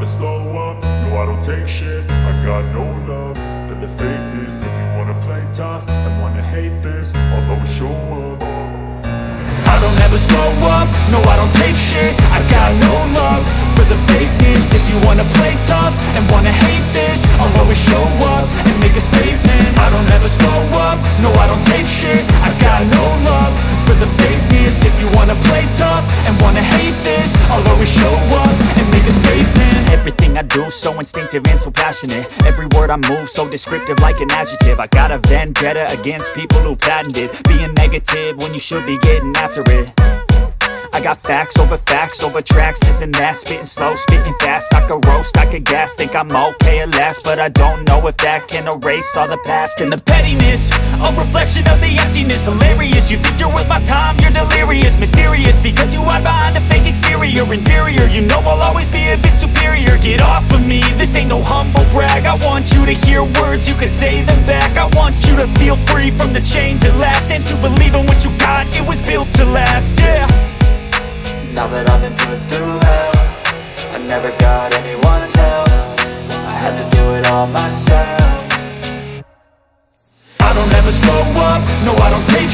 never slow up, no I don't take shit. I got no love for the fakeness. If you wanna play tough and wanna hate this, I'll always show up. I don't ever slow up, no I don't take shit. I got no love for the fakeness. If you wanna play tough and wanna hate this, I'll always show up and make a statement. I don't ever slow up, no I don't take shit. I got no love for the fakeness. If you wanna play tough and wanna hate this, I'll always show up and make a statement. Everything I do so instinctive and so passionate. Every word I move so descriptive like an adjective. I got a vendetta against people who patented being negative when you should be getting after it. I got facts over tracks, this and that. Spitting slow, spitting fast. I could roast, I could gas. Think I'm okay at last, but I don't know if that can erase all the past. And the pettiness, a reflection of the emptiness. Hilarious, you think you're worth my time, you're delirious. Mysterious, because you hide behind a fake exterior. Inferior, you know I'll always be a bit superior. Get off of me, this ain't no humble brag. I want you to hear words, you can say them back. I want you to feel free from the chains at last, and to believe in what you got, it was built to last, yeah. Now that I've been put through hell, I never got anyone's help. I had to do it all myself. I don't ever slow up, no I don't take